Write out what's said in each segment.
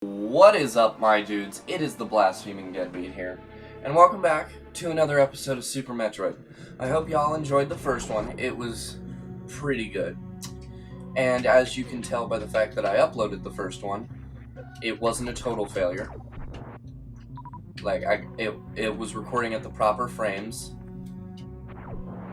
What is up, my dudes? It is the blaspheming Deadbeat here, and welcome back to another episode of Super Metroid. I hope y'all enjoyed the first one. It was pretty good. And as you can tell by the fact that I uploaded the first one, it wasn't a total failure. It was recording at the proper frames.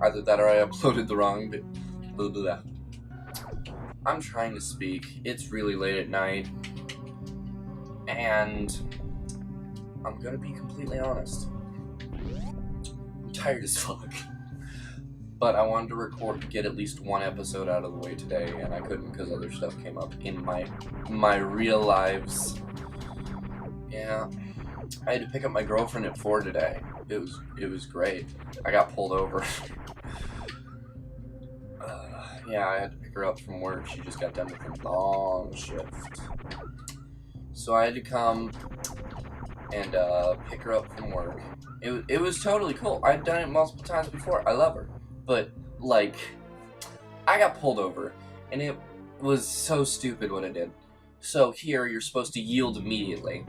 Either that or I uploaded the wrong bit. Blah, blah, blah. I'm trying to speak. It's really late at night. And I'm gonna be completely honest. I'm tired as fuck. But I wanted to get at least one episode out of the way today, and I couldn't because other stuff came up in my real lives. Yeah, I had to pick up my girlfriend at 4 today. It was great. I got pulled over. Yeah, I had to pick her up from work. She just got done with a long shift. So I had to come and pick her up from work. It was totally cool. I'd done it multiple times before. I love her. But, like, I got pulled over, and it was so stupid what I did. So here, you're supposed to yield immediately.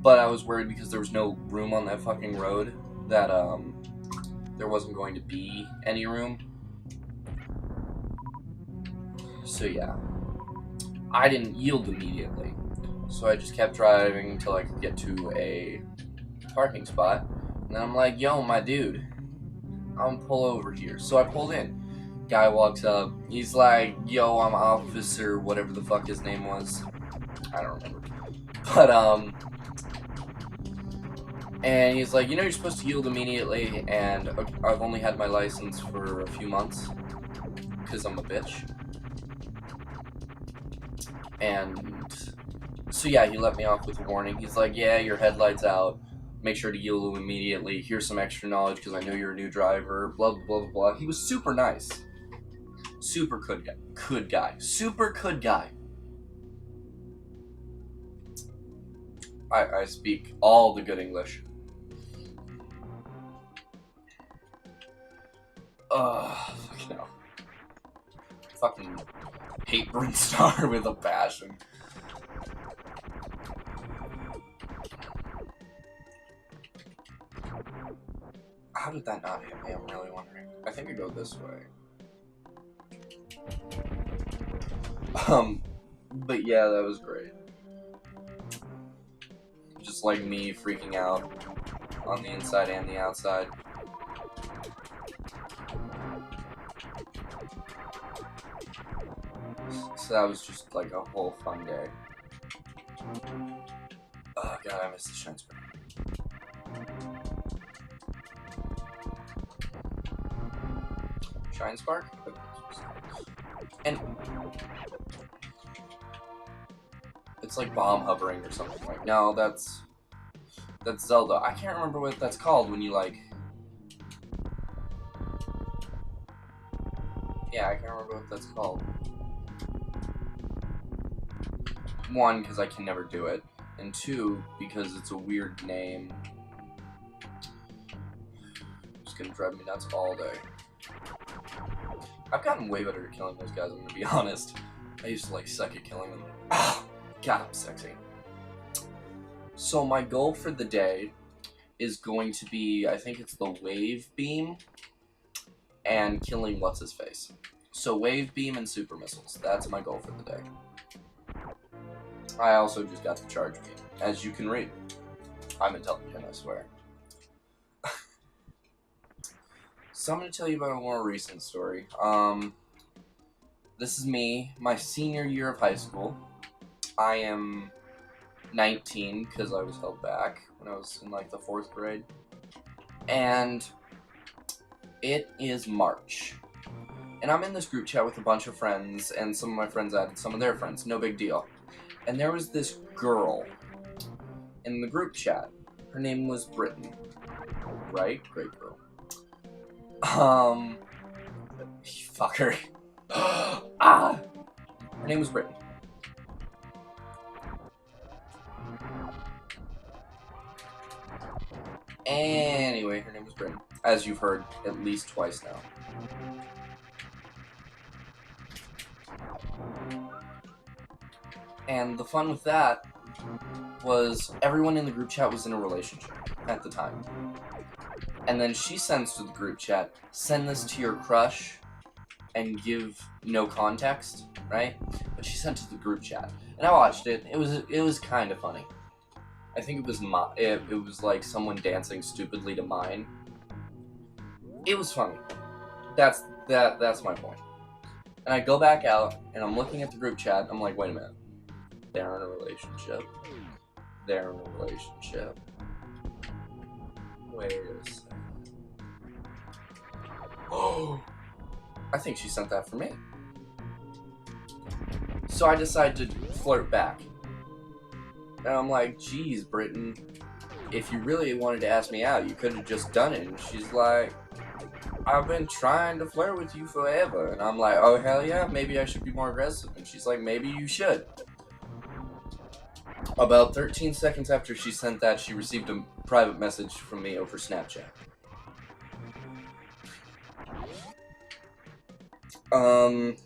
But I was worried because there was no room on that fucking road that, there wasn't going to be any room. So yeah, I didn't yield immediately. So I just kept driving until I could get to a parking spot. And then I'm like, yo, my dude, I'm gonna pull over here. So I pulled in. Guy walks up. He's like, yo, I'm Officer, whatever the fuck his name was. I don't remember. But, and he's like, you know you're supposed to yield immediately, and I've only had my license for a few months. Because I'm a bitch. And so yeah, he let me off with a warning. He's like, yeah, your headlight's out. Make sure to yield immediately. Here's some extra knowledge because I know you're a new driver. Blah, blah, blah, blah. He was super nice. Super good guy. Good guy. Super good guy. I speak all the good English. Fucking hell. Fucking hate Brinstar with a passion. How did that not hit me? I'm really wondering. I think I go this way. But yeah, that was great. Just like me freaking out on the inside and the outside. So that was just like a whole fun day. Oh god, I missed the shine spring. Shine spark? And it's like bomb hovering or something. Like, no, that's Zelda. I can't remember what that's called when you like. Yeah, I can't remember what that's called. One, because I can never do it, and two, because it's a weird name. It's gonna drive me nuts all day. I've gotten way better at killing those guys, I'm gonna be honest. I used to like suck at killing them. Oh, God, I'm sexy. So my goal for the day is going to be, I think it's the wave beam and killing what's-his-face. So wave beam and super missiles, that's my goal for the day. I also just got the charge beam, as you can read. I'm intelligent, I swear. So I'm going to tell you about a more recent story. This is me, my senior year of high school. I am 19, because I was held back when I was in, like, the 4th grade. And it is March. And I'm in this group chat with a bunch of friends, and some of my friends added some of their friends. No big deal. And there was this girl in the group chat. Her name was Brittany. Right? Great girl. Fucker. Ah! Her name was Brittany. Anyway, her name was Brittany. As you've heard at least twice now. And the fun with that was everyone in the group chat was in a relationship at the time. And then she sends to the group chat, send this to your crush and give no context, right? But she sent it to the group chat. And I watched it. It was kind of funny. I think it was it was like someone dancing stupidly to mine. It was funny. That's my point. And I go back out and I'm looking at the group chat. I'm like, wait a minute. They're in a relationship. They're in a relationship. Wait a second. Oh, I think she sent that for me. So I decided to flirt back. And I'm like, geez, Britton, if you really wanted to ask me out, you could have just done it. And she's like, I've been trying to flirt with you forever. And I'm like, oh, hell yeah, maybe I should be more aggressive. And she's like, maybe you should. About 13 seconds after she sent that, she received a private message from me over Snapchat.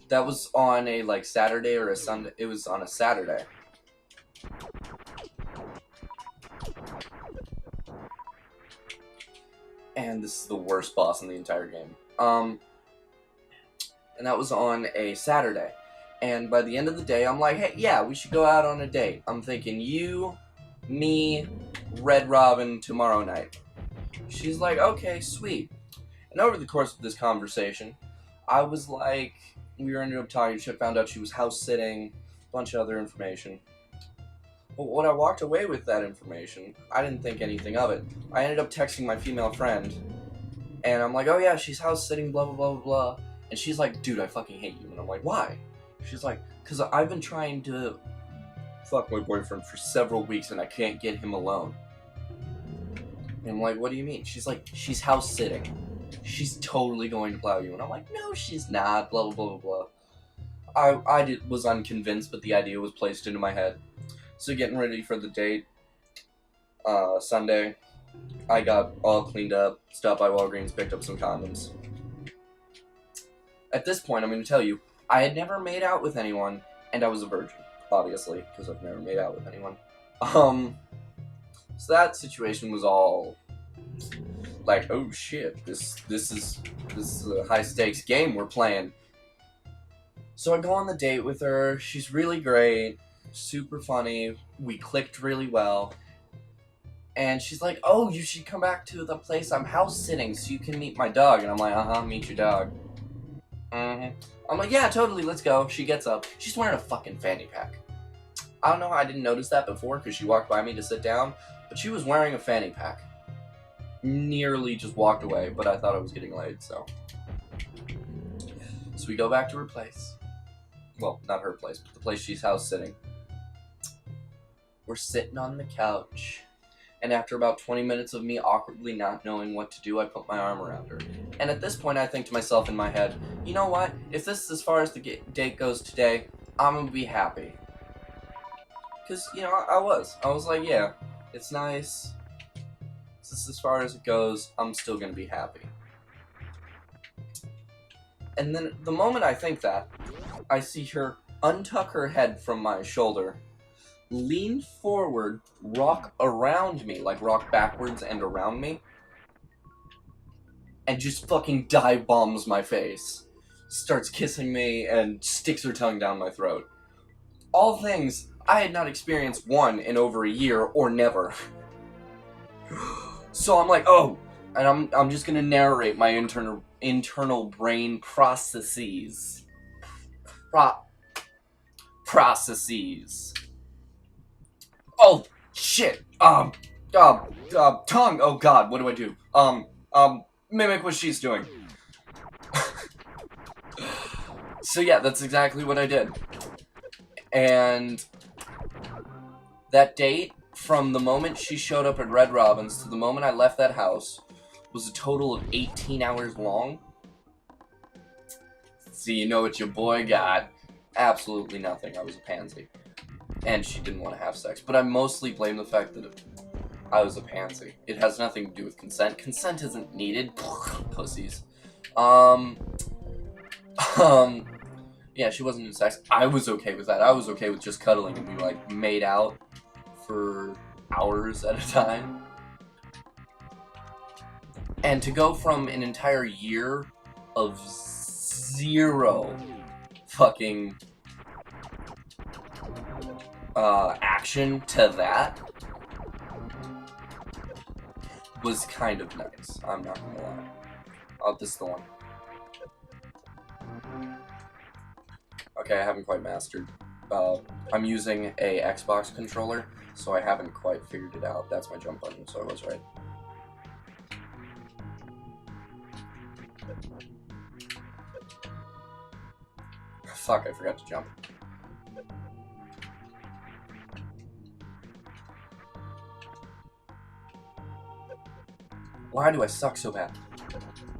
That was on a, like, Saturday or a Sunday. It was on a Saturday. And this is the worst boss in the entire game. And that was on a Saturday. And by the end of the day, I'm like, hey, yeah, we should go out on a date. I'm thinking you, me, Red Robin tomorrow night. She's like, okay, sweet. And over the course of this conversation, I was like, we ended up talking, she found out she was house sitting, a bunch of other information. But when I walked away with that information, I didn't think anything of it. I ended up texting my female friend, and I'm like, oh yeah, she's house sitting, blah, blah, blah, blah, blah. And she's like, dude, I fucking hate you. And I'm like, why? She's like, because I've been trying to fuck my boyfriend for several weeks, and I can't get him alone. And I'm like, what do you mean? She's like, she's house sitting. She's totally going to plow you. And I'm like, no, she's not, blah, blah, blah, blah. I was unconvinced, but the idea was placed into my head. So getting ready for the date, Sunday, I got all cleaned up, stopped by Walgreens, picked up some condoms. At this point, I'm going to tell you, I had never made out with anyone, and I was a virgin, obviously, because I've never made out with anyone. So that situation was all like, oh shit, this is a high stakes game we're playing. So I go on the date with her. She's really great, super funny. We clicked really well. And she's like, oh, you should come back to the place I'm house sitting so you can meet my dog. And I'm like, meet your dog. I'm like, yeah, totally, let's go. She gets up. She's wearing a fucking fanny pack. I don't know how I didn't notice that before because she walked by me to sit down, but she was wearing a fanny pack. Nearly just walked away, but I thought I was getting laid, so. So we go back to her place. Well, not her place, but the place she's house sitting. We're sitting on the couch. And after about 20 minutes of me awkwardly not knowing what to do, I put my arm around her. And at this point, I think to myself in my head, you know what? If this is as far as the date goes today, I'm gonna be happy. Because, you know, I was like, yeah, it's nice. This is as far as it goes, I'm still gonna be happy. And then the moment I think that, I see her untuck her head from my shoulder, lean forward, rock around me, like rock backwards and around me, and just fucking dive bombs my face. Starts kissing me and sticks her tongue down my throat. All things I had not experienced one in over a year or never. So I'm like, oh, and I'm just gonna narrate my internal brain processes. Processes. Oh shit. Tongue. Oh god, what do I do? Mimic what she's doing. So yeah, that's exactly what I did. And that date, from the moment she showed up at Red Robin's to the moment I left that house, was a total of 18 hours long. So you know what your boy got? Absolutely nothing. I was a pansy. And she didn't want to have sex. But I mostly blame the fact that I was a pansy. It has nothing to do with consent. Consent isn't needed. Pussies. Yeah, she wasn't in sex. I was okay with that. I was okay with just cuddling and we, like, made out for hours at a time. And to go from an entire year of zero fucking action to that was kind of nice. I'm not gonna lie. Oh, this is the one. Okay, I haven't quite mastered. I'm using a Xbox controller, so I haven't quite figured it out. That's my jump button, so I was right. Fuck, I forgot to jump. Why do I suck so bad?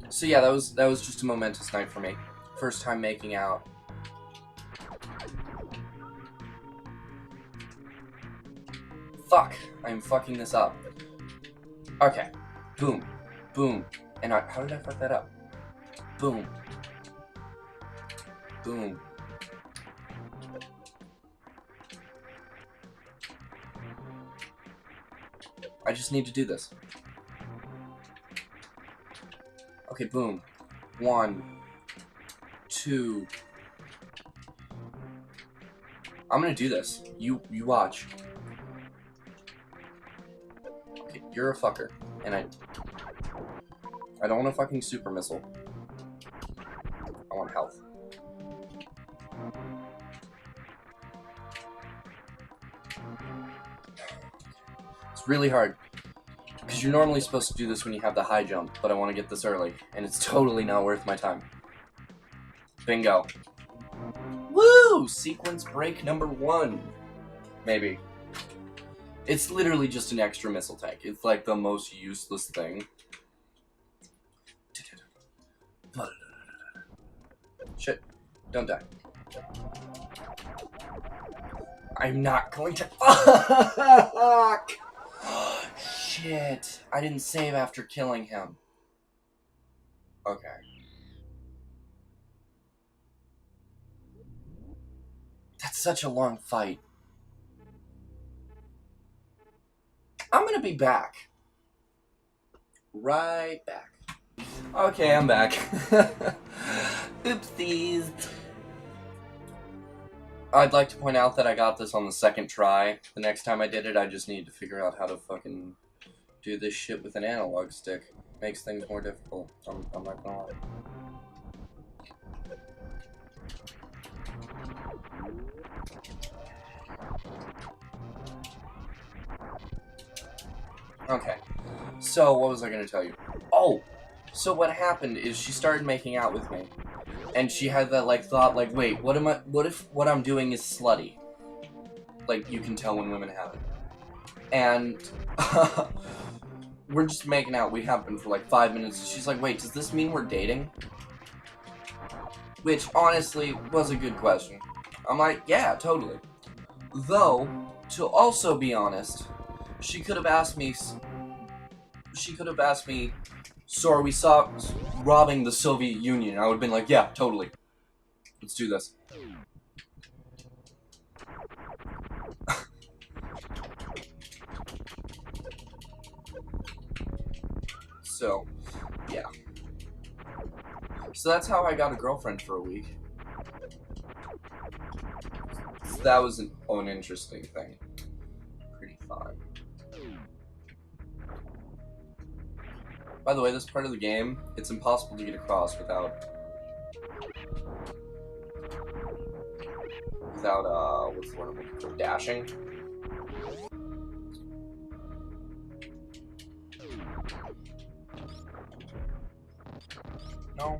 So yeah, that was just a momentous night for me. First time making out. Fuck, I'm fucking this up. Okay, boom, boom, and how did I fuck that up? Boom, boom. I just need to do this. Okay, boom. 1, 2. I'm gonna do this. You watch. Okay, you're a fucker. And I don't want a fucking super missile. I want health. It's really hard. Because you're normally supposed to do this when you have the high jump, but I want to get this early, and it's totally not worth my time. Bingo. Woo! Sequence break number 1. Maybe. It's literally just an extra missile tank. It's like the most useless thing. Shit. Don't die. I'm not going to... Fuck! Shit. I didn't save after killing him. Okay. That's such a long fight. I'm gonna be back. Right back. Okay, I'm back. Oopsies. I'd like to point out that I got this on the second try. The next time I did it, I just needed to figure out how to fucking do this shit with an analog stick. Makes things more difficult. I'm not gonna lie. Okay, so what was I gonna tell you? Oh, so what happened is she started making out with me, and she had that like thought, like, wait, what if what I'm doing is slutty? Like, you can tell when women have it. And we're just making out. We have been for like 5 minutes. She's like, wait, does this mean we're dating? Which honestly was a good question. I'm like, yeah, totally. Though, to also be honest, she could have asked me, so are we robbing the Soviet Union? I would have been like, yeah, totally. Let's do this. So, yeah. So that's how I got a girlfriend for a week. So that was an interesting thing. Pretty fun. By the way, this part of the game, it's impossible to get across without what's the word I'm looking for? Dashing. No.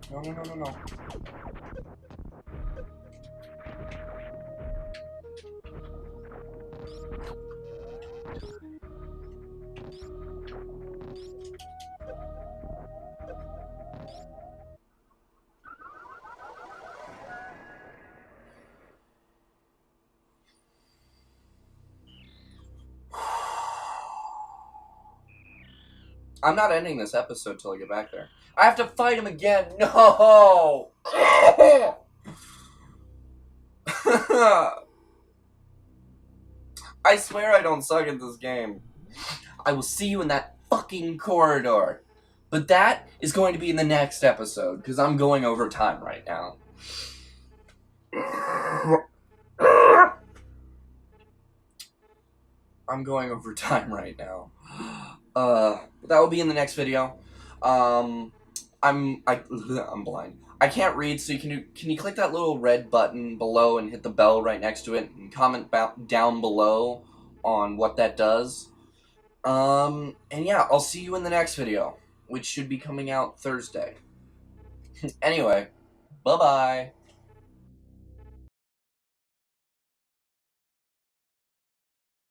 I'm not ending this episode till I get back there. I have to fight him again. No! I swear I don't suck at this game. I will see you in that fucking corridor. But that is going to be in the next episode, because I'm going over time right now. I'm going over time right now. That will be in the next video. I'm blind. I can't read, so can you click that little red button below and hit the bell right next to it and comment down below on what that does. And yeah, I'll see you in the next video, which should be coming out Thursday. Anyway, bye-bye.